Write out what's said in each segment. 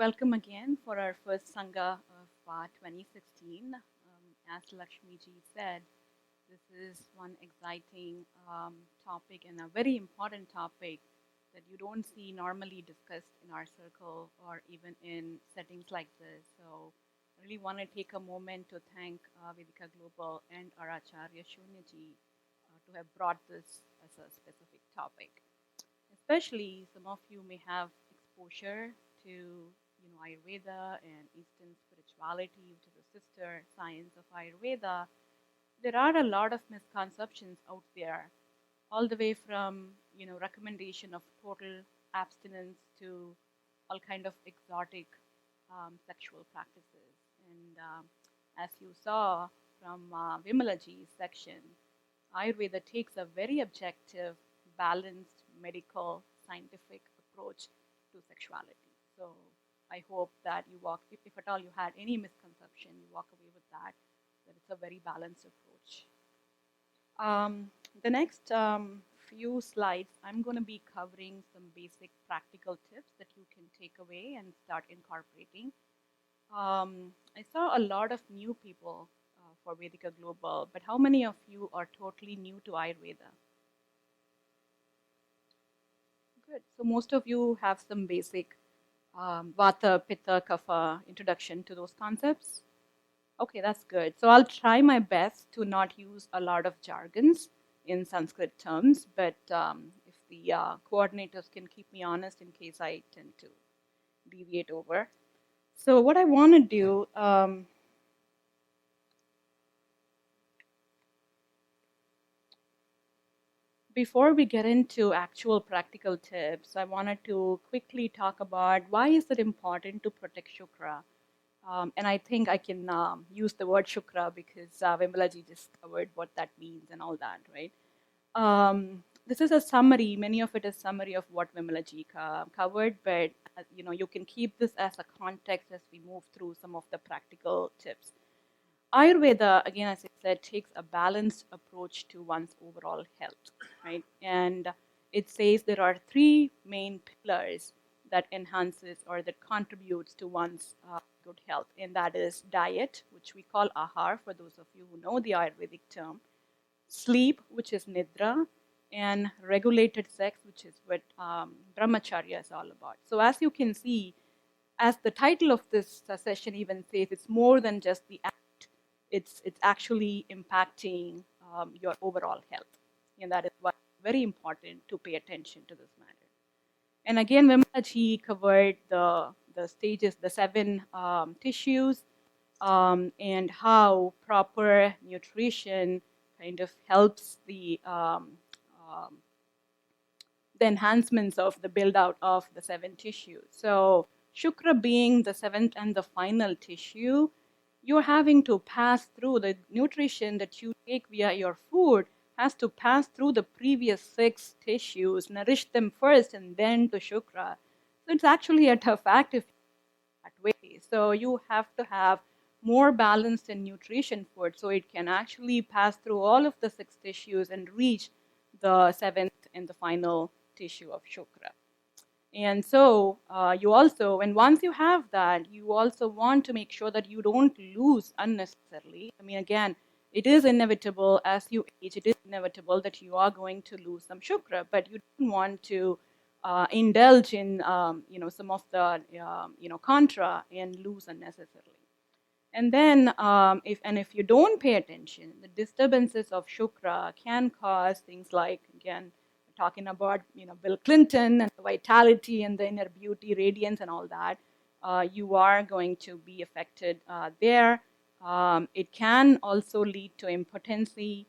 welcome again for our first Sangha of 2016. As Lakshmi ji said, this is one exciting topic and a very important topic that you don't see normally discussed in our circle or even in settings like this. So I really want to take a moment to thank Vedika Global and our Acharya Shunya ji to have brought this as a specific topic. Especially some of you may have exposure to Ayurveda and Eastern spirituality, which is a sister science of Ayurveda. There are a lot of misconceptions out there, all the way from recommendation of total abstinence to all kind of exotic sexual practices. And as you saw from Vimalaji's section, Ayurveda takes a very objective, balanced, medical, scientific approach to sexuality. So I hope that you walk, if at all you had any misconception, you walk away with that it's a very balanced approach. The next few slides, I'm going to be covering some basic practical tips that you can take away and start incorporating. I saw a lot of new people for Vedika Global, but how many of you are totally new to Ayurveda? Good. So most of you have some basic Vata, Pitta, Kapha introduction to those concepts. Okay, that's good. So I'll try my best to not use a lot of jargons in Sanskrit terms, but if the coordinators can keep me honest in case I tend to deviate over. So what I want to do, before we get into actual practical tips, I wanted to quickly talk about why is it important to protect Shukra. And I think I can use the word Shukra because Vimalaji just covered what that means and all that, right? This is a summary. Many of it is summary of what Vimalaji covered, but you can keep this as a context as we move through some of the practical tips. Ayurveda, again, as I said, takes a balanced approach to one's overall health, right? And it says there are three main pillars that enhances or that contributes to one's good health, and that is diet, which we call ahar for those of you who know the Ayurvedic term, sleep, which is nidra, and regulated sex, which is what brahmacharya is all about. So as you can see, as the title of this session even says, it's more than just the act. It's actually impacting your overall health, and that is why it's very important to pay attention to this matter. And again, Vimalaji covered the stages, the seven tissues, and how proper nutrition kind of helps the enhancements of the build out of the seven tissues. So Shukra being the seventh and the final tissue, you're having to pass through the nutrition that you take via your food has to pass through the previous six tissues, nourish them first and then to Shukra. So it's actually a tough act if that way. So you have to have more balanced in nutrition food so it can actually pass through all of the six tissues and reach the seventh and the final tissue of Shukra. And so you also, and once you have that, you also want to make sure that you don't lose unnecessarily. I mean, again, it is inevitable as you age, it is inevitable that you are going to lose some Shukra, but you don't want to indulge in some of the contra and lose unnecessarily. And then if you don't pay attention, the disturbances of Shukra can cause things like, again, talking about Bill Clinton and the vitality and the inner beauty, radiance and all that, you are going to be affected there. It can also lead to impotency,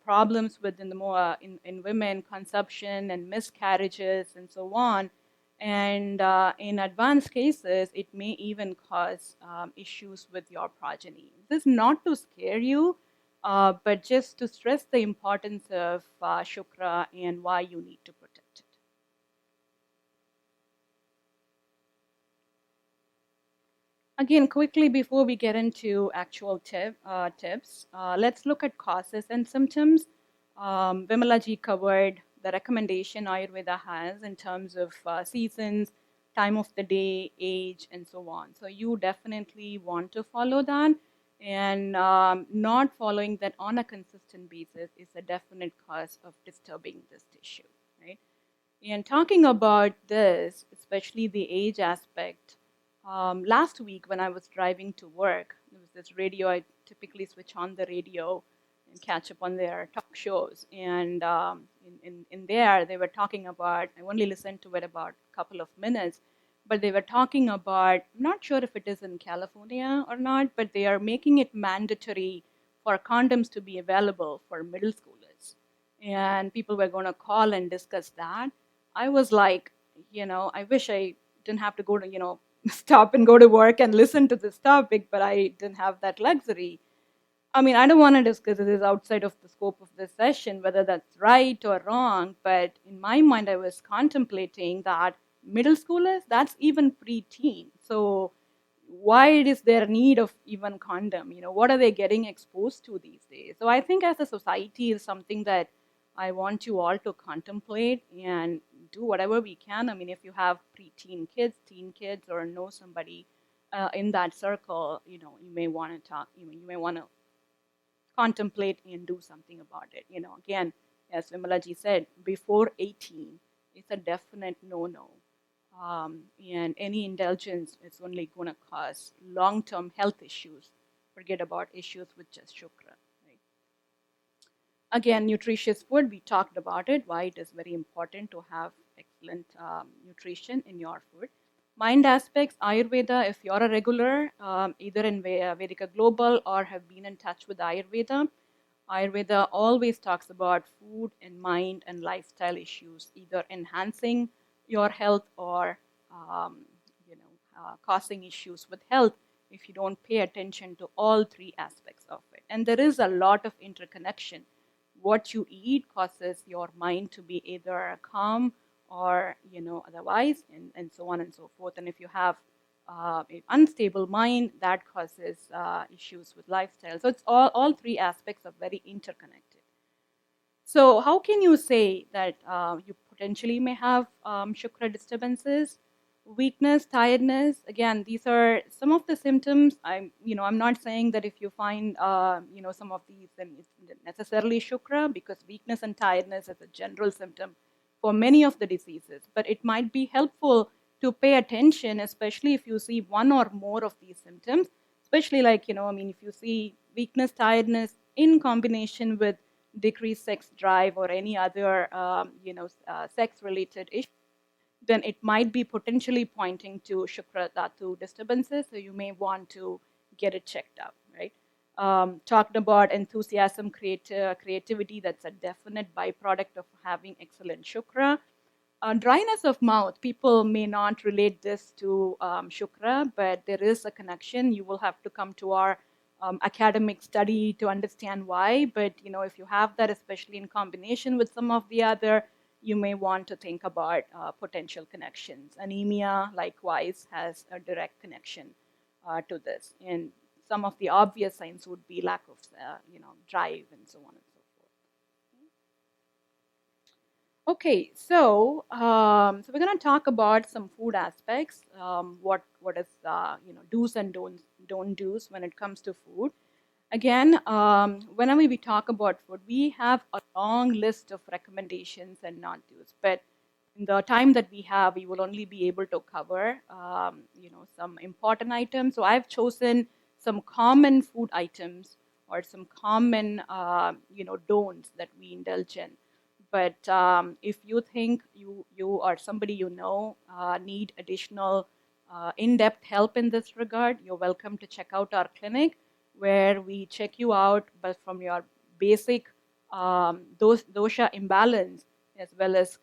problems within the more in women, conception and miscarriages and so on. And in advanced cases, it may even cause issues with your progeny. This is not to scare you, but just to stress the importance of Shukra and why you need to protect it. Again, quickly before we get into actual tips, let's look at causes and symptoms. Vimalaji covered the recommendation Ayurveda has in terms of seasons, time of the day, age, and so on. So you definitely want to follow that, and not following that on a consistent basis is a definite cause of disturbing this tissue, right? And talking about this, especially the age aspect, last week when I was driving to work, there was this radio. I typically switch on the radio and catch up on their talk shows. And in there, they were talking about, I only listened to it about a couple of minutes, but they were talking about, I'm not sure if it is in California or not, but they are making it mandatory for condoms to be available for middle schoolers. And people were going to call and discuss that. I was like, I wish I didn't have to go to, stop and go to work and listen to this topic, but I didn't have that luxury. I mean, I don't want to discuss this outside of the scope of this session, whether that's right or wrong, but in my mind, I was contemplating that middle schoolers, that's even preteen. So why is there need of even condom? What are they getting exposed to these days? So I think as a society is something that I want you all to contemplate and do whatever we can. I mean, if you have preteen kids, teen kids, or know somebody in that circle, you may want to talk. You may want to contemplate and do something about it. Again, as Vimalaji said, before 18, it's a definite no-no. And any indulgence is only going to cause long-term health issues. Forget about issues with just Shukra. Right? Again, nutritious food, we talked about it, why it is very important to have excellent nutrition in your food. Mind aspects, Ayurveda, if you're a regular, either in Vedika Global or have been in touch with Ayurveda, Ayurveda always talks about food and mind and lifestyle issues, either enhancing your health or causing issues with health if you don't pay attention to all three aspects of it. And there is a lot of interconnection. What you eat causes your mind to be either calm or otherwise, and so on and so forth. And if you have an unstable mind, that causes issues with lifestyle. So it's all three aspects are very interconnected. So how can you say that you potentially may have Shukra disturbances? Weakness, tiredness. Again, these are some of the symptoms. I'm not saying that if you find some of these, then it's necessarily Shukra, because weakness and tiredness is a general symptom for many of the diseases. But it might be helpful to pay attention, especially if you see one or more of these symptoms. Especially if you see weakness, tiredness in combination with decreased sex drive or any other sex-related issue, then it might be potentially pointing to Shukra Dhatu disturbances. So you may want to get it checked out, right? Talked about enthusiasm, creativity. That's a definite byproduct of having excellent Shukra. Dryness of mouth, people may not relate this to Shukra, but there is a connection. You will have to come to our academic study to understand why. But if you have that, especially in combination with some of the other, you may want to think about potential connections. Anemia, likewise, has a direct connection to this. And some of the obvious signs would be lack of, drive and so on and so forth. Okay, so we're going to talk about some food aspects. What is do's and don't do's when it comes to food. Again, whenever we talk about food, we have a long list of recommendations and not do's. But in the time that we have, we will only be able to cover some important items. So I've chosen some common food items or some common don'ts that we indulge in. But if you think you or somebody need additional in-depth help in this regard, you're welcome to check out our clinic, where we check you out, but from your basic dosha imbalance, as well as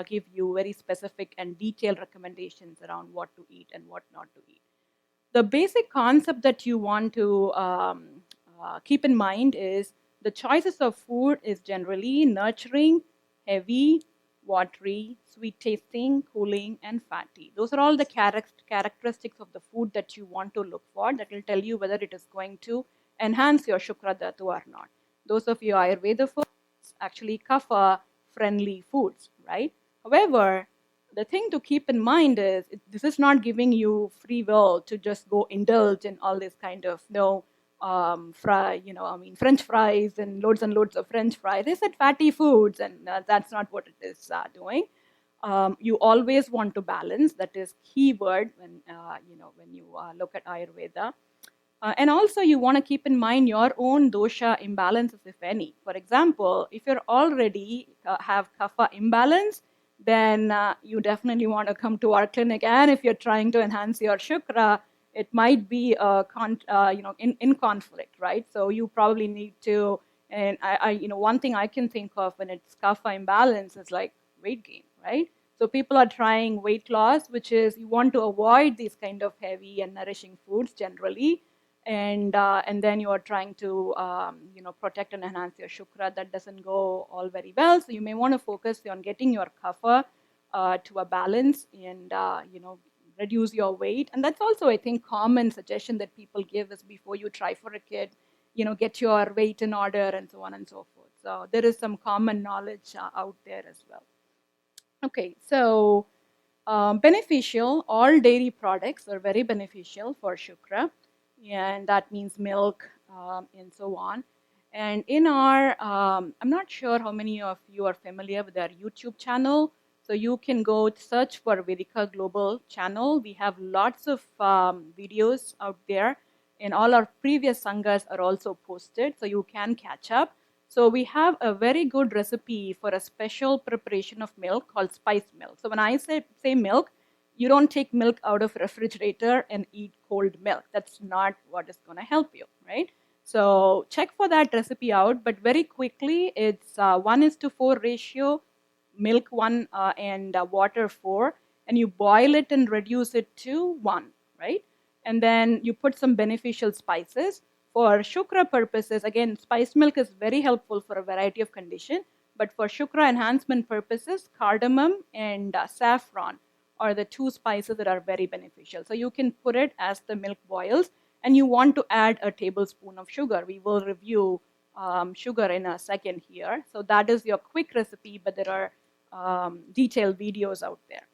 give you very specific and detailed recommendations around what to eat and what not to eat. The basic concept that you want to keep in mind is the choices of food is generally nurturing, heavy, watery, sweet tasting, cooling, and fatty. Those are all the characteristics of the food that you want to look for that will tell you whether it is going to enhance your Shukra Dhatu or not. Those of you Ayurveda foods, actually kapha friendly foods, right? However, the thing to keep in mind is this is not giving you free will to just go indulge in all this kind of French fries and loads of French fries. They said fatty foods, and that's not what it is doing. You always want to balance. That is key word when you look at Ayurveda. And also, you want to keep in mind your own dosha imbalances, if any. For example, if you're already have kapha imbalance, then you definitely want to come to our clinic. And if you're trying to enhance your shukra, it might be in conflict, right? So you probably need to. And one thing I can think of when it's kapha imbalance is like weight gain, right? So people are trying weight loss, which is you want to avoid these kind of heavy and nourishing foods generally, and then you are trying to protect and enhance your shukra. That doesn't go all very well. So you may want to focus on getting your kapha to a balance and reduce your weight. And that's also, I think, common suggestion that people give is before you try for a kid, get your weight in order and so on and so forth. So there is some common knowledge out there as well. Okay, so beneficial, all dairy products are very beneficial for shukra, and that means milk and so on. And in our, I'm not sure how many of you are familiar with our YouTube channel. So you can go search for Vedika Global channel. We have lots of videos out there, and all our previous sanghas are also posted, so you can catch up. So we have a very good recipe for a special preparation of milk called spice milk. So when I say milk, you don't take milk out of refrigerator and eat cold milk. That's not what is going to help you, right? So check for that recipe out, but very quickly, it's 1:4 ratio, milk 1 and water 4, and you boil it and reduce it to 1, right? And then you put some beneficial spices. For shukra purposes, again, spiced milk is very helpful for a variety of conditions, but for shukra enhancement purposes, cardamom and saffron are the two spices that are very beneficial. So you can put it as the milk boils, and you want to add a tablespoon of sugar. We will review sugar in a second here. So that is your quick recipe, but there are detailed videos out there.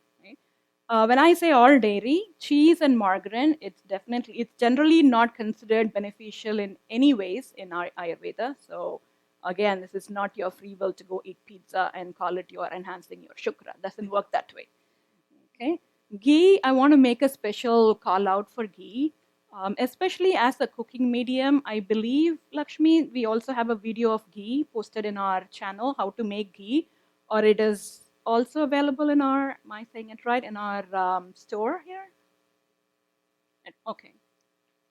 When I say all dairy, cheese and margarine, it's generally not considered beneficial in any ways in our Ayurveda. So again, this is not your free will to go eat pizza and call it you're enhancing your shukra. Doesn't work that way. Okay, ghee, I want to make a special call out for ghee, especially as a cooking medium. I believe, Lakshmi, we also have a video of ghee posted in our channel, how to make ghee, or it is also available in our, am I saying it right, in our store here? Okay.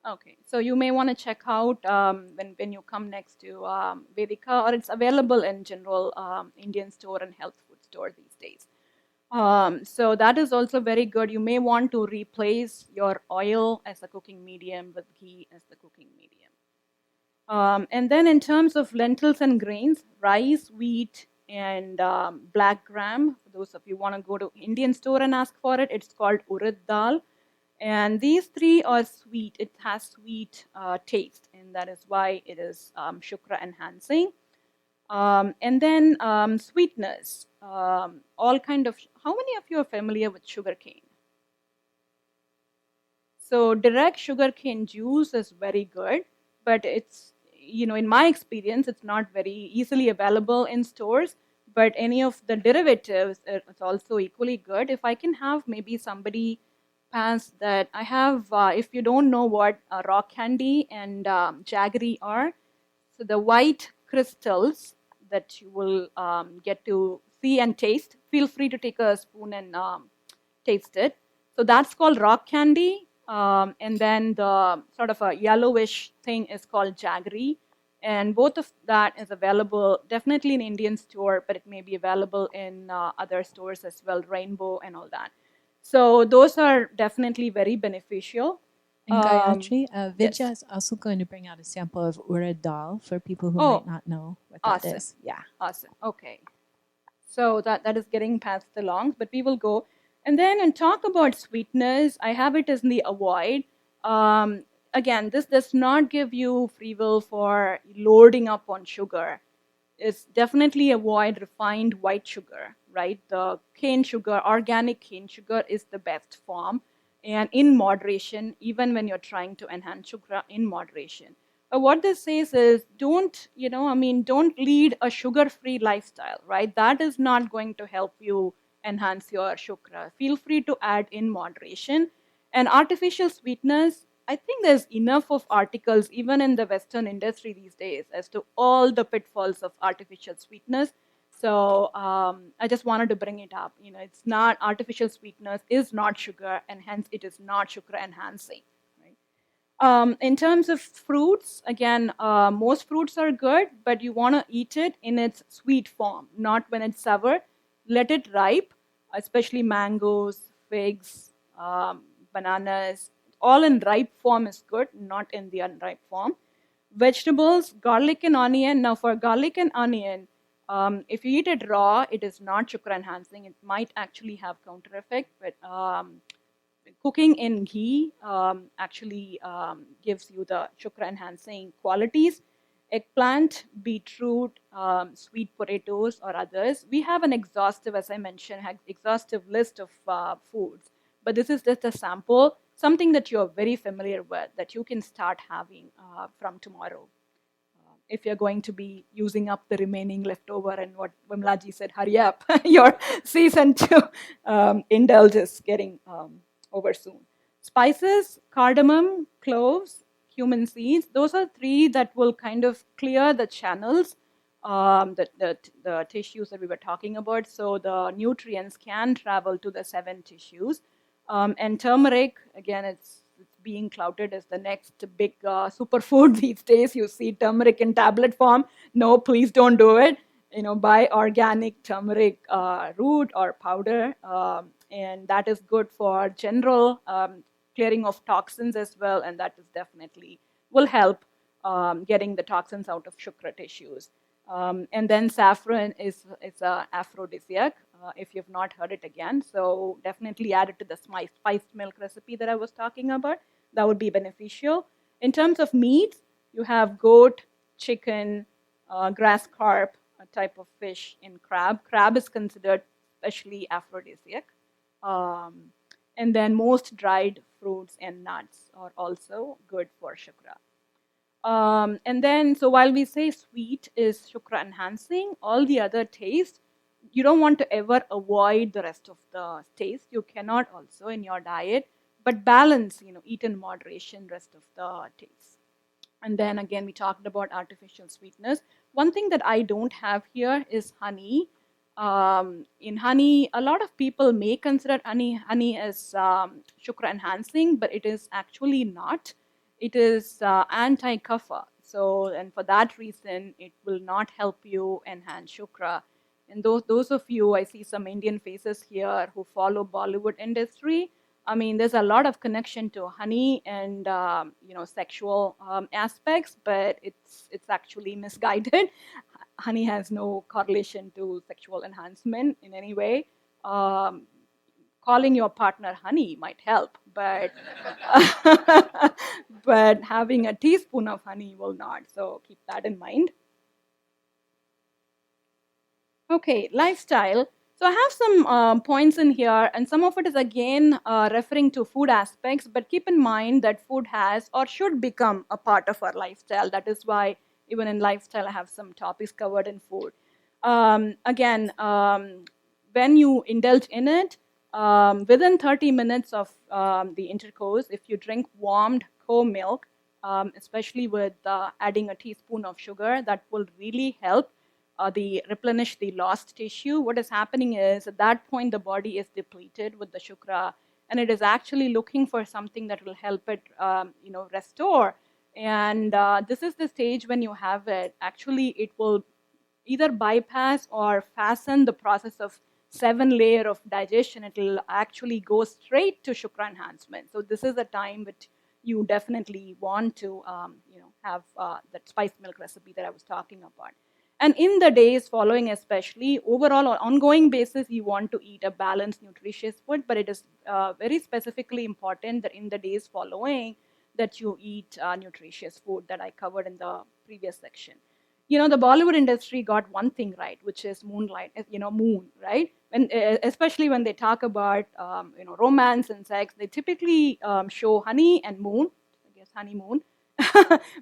Okay, so you may want to check out when you come next to Vedika, or it's available in general Indian store and health food store these days. So that is also very good. You may want to replace your oil as a cooking medium with ghee as the cooking medium. And then in terms of lentils and grains, rice, wheat, and black gram. For those of you who want to go to Indian store and ask for it, it's called urad dal. And these three are sweet. It has sweet taste, and that is why it is shukra enhancing. And then sweetness, all kind of, how many of you are familiar with sugarcane? So direct sugarcane juice is very good, but it's, in my experience, it's not very easily available in stores, but any of the derivatives, it's also equally good. If I can have maybe somebody pass that. I have, if you don't know what rock candy and jaggery are, so the white crystals that you will get to see and taste, feel free to take a spoon and taste it. So that's called rock candy. And then the sort of a yellowish thing is called jaggery. And both of that is available definitely in Indian store, but it may be available in other stores as well, Rainbow and all that. So those are definitely very beneficial. And Gayathri, Vidya yes. is also going to bring out a sample of urad dal for people who might not know what that is. Yeah, awesome. Okay. So that is getting passed along, but we will go. And then and talk about sweetness, I have it as in the avoid. Again, this does not give you free will for loading up on sugar. It's definitely avoid refined white sugar, right? The cane sugar, organic cane sugar is the best form, and in moderation, even when you're trying to enhance sugar in moderation. What this says is don't lead a sugar-free lifestyle, right? That is not going to help you enhance your sugar. Feel free to add in moderation. And artificial sweetness, I think there's enough of articles, even in the Western industry these days, as to all the pitfalls of artificial sweetness. So I just wanted to bring it up. It's not artificial sweetness is not sugar, and hence it is not sugar enhancing. In terms of fruits, again, most fruits are good, but you want to eat it in its sweet form, not when it's sour. Let it ripe, especially mangoes, figs, bananas. All in ripe form is good, not in the unripe form. Vegetables, garlic and onion. Now, for garlic and onion, if you eat it raw, it is not sugar enhancing. It might actually have counter effect, but cooking in ghee actually gives you the sugar enhancing qualities. Eggplant, beetroot, sweet potatoes, or others. We have an exhaustive, as I mentioned, exhaustive list of foods. But this is just a sample, something that you're very familiar with, that you can start having from tomorrow. If you're going to be using up the remaining leftover, and what Vimlaji said, hurry up, your season to indulge is getting over soon. Spices, cardamom, cloves, cumin seeds, those are three that will kind of clear the channels, the tissues that we were talking about, so the nutrients can travel to the 7 tissues. And turmeric, again, it's being clouted as the next big superfood these days. You see turmeric in tablet form. No, please don't do it. Buy organic turmeric root or powder, and that is good for general clearing of toxins as well, and that is definitely will help getting the toxins out of shukra tissues. And then saffron is an aphrodisiac, if you've not heard it again. So definitely add it to the spiced milk recipe that I was talking about. That would be beneficial. In terms of meats, you have goat, chicken, grass carp, a type of fish, and crab. Crab is considered especially aphrodisiac. Um, and then most dried fruits and nuts are also good for shukra. And then, so while we say sweet is shukra enhancing, all the other taste, you don't want to ever avoid the rest of the taste. You cannot also in your diet, but balance, eat in moderation rest of the taste. And then again, we talked about artificial sweetness. One thing that I don't have here is honey. In honey, a lot of people may consider honey as shukra enhancing, but it is actually not. It is anti-kapha. So, and for that reason, it will not help you enhance shukra. And those of you, I see some Indian faces here who follow Bollywood industry. I mean, there's a lot of connection to honey and sexual aspects, but it's actually misguided. Honey has no correlation to sexual enhancement in any way. Calling your partner honey might help, but but having a teaspoon of honey will not. So keep that in mind. Okay, lifestyle. So I have some points in here, and some of it is again referring to food aspects, but keep in mind that food has or should become a part of our lifestyle. That is why even in lifestyle, I have some topics covered in food. Again, when you indulge in it, within 30 minutes of the intercourse, if you drink warmed co-milk, especially with adding a teaspoon of sugar, that will really help the replenish the lost tissue. What is happening is at that point the body is depleted with the shukra, and it is actually looking for something that will help it, restore. And this is the stage when you have it. Actually, it will either bypass or fasten the process of 7 layer of digestion. It will actually go straight to shukra enhancement. So this is a time that you definitely want to, have that spiced milk recipe that I was talking about. And in the days following, especially, overall on ongoing basis, you want to eat a balanced, nutritious food, but it is very specifically important that in the days following that you eat nutritious food that I covered in the previous section. the Bollywood industry got one thing right, which is moonlight, moon, right? When, especially when they talk about, romance and sex, they typically show honey and moon, I guess honeymoon,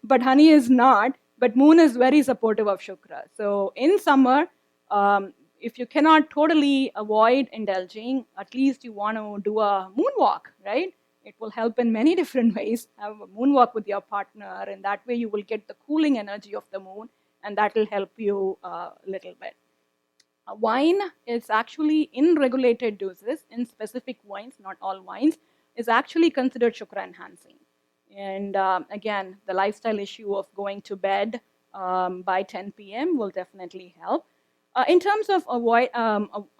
but honey is not, but moon is very supportive of Shukra. So in summer, if you cannot totally avoid indulging, at least you want to do a moonwalk, right? It will help in many different ways. Have a moonwalk with your partner, and that way you will get the cooling energy of the moon, and that will help you a little bit. Wine is actually in regulated doses, in specific wines, not all wines, is actually considered Shukra enhancing. And again, the lifestyle issue of going to bed by 10 p.m. will definitely help. In terms of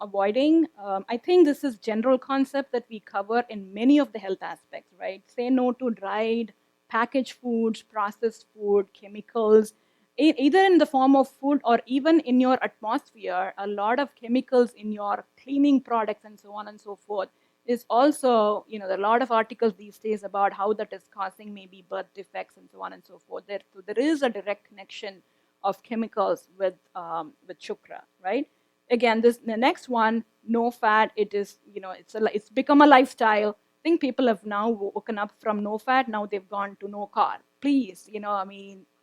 avoiding, I think this is general concept that we cover in many of the health aspects, right? Say no to dried, packaged foods, processed food, chemicals, either in the form of food or even in your atmosphere. A lot of chemicals in your cleaning products and so on and so forth is also, there are a lot of articles these days about how that is causing maybe birth defects and so on and so forth. So there is a direct connection of chemicals with Shukra, right? Again, the next one, no fat. It is, it's become a lifestyle. I think people have now woken up from no fat. Now they've gone to no carb. Please,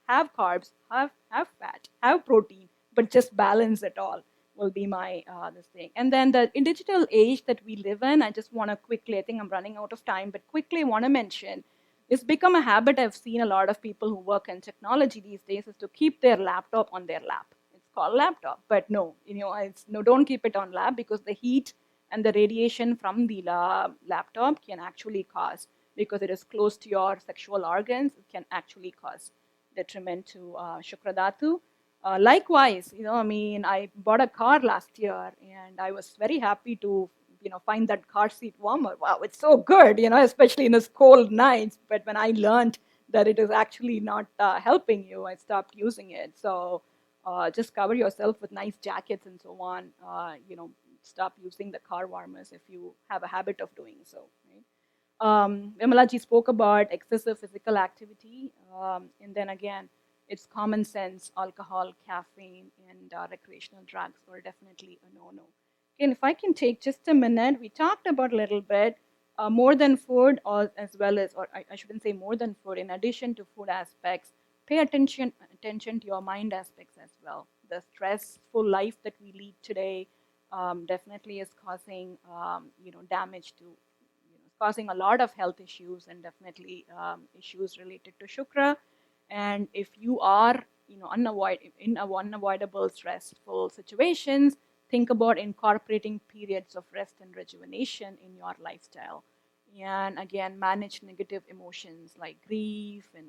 have carbs, have fat, have protein, but just balance it all will be my this thing. And then in digital age that we live in, I just want to quickly, I think I'm running out of time, but quickly want to mention, it's become a habit. I've seen a lot of people who work in technology these days is to keep their laptop on their lap. It's called laptop, but no, don't keep it on lap, because the heat and the radiation from the laptop can actually cause, because it is close to your sexual organs, it can actually cause detriment to Shukra Dhatu. Likewise, I bought a car last year, and I was very happy to, find that car seat warmer. Wow, it's so good, especially in this cold nights. But when I learned that it is actually not helping you, I stopped using it. So just cover yourself with nice jackets and so on. Stop using the car warmers if you have a habit of doing so. Right? Vimalaji spoke about excessive physical activity, and then again, it's common sense. Alcohol, caffeine, and recreational drugs are definitely a no-no. Again, if I can take just a minute, we talked about a little bit more than food, or as well as, or I shouldn't say more than food. In addition to food aspects, pay attention to your mind aspects as well. The stressful life that we lead today definitely is causing damage to, causing a lot of health issues, and definitely issues related to Shukra. And if you are, in unavoidable stressful situations, think about incorporating periods of rest and rejuvenation in your lifestyle. And again, manage negative emotions like grief and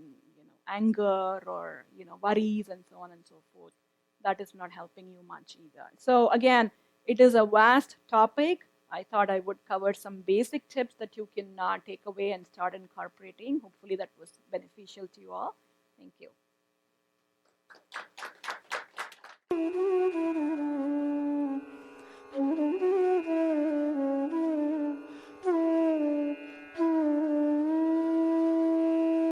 anger, or worries and so on and so forth. That is not helping you much either. So again, it is a vast topic. I thought I would cover some basic tips that you can take away and start incorporating. Hopefully that was beneficial to you all. Thank you.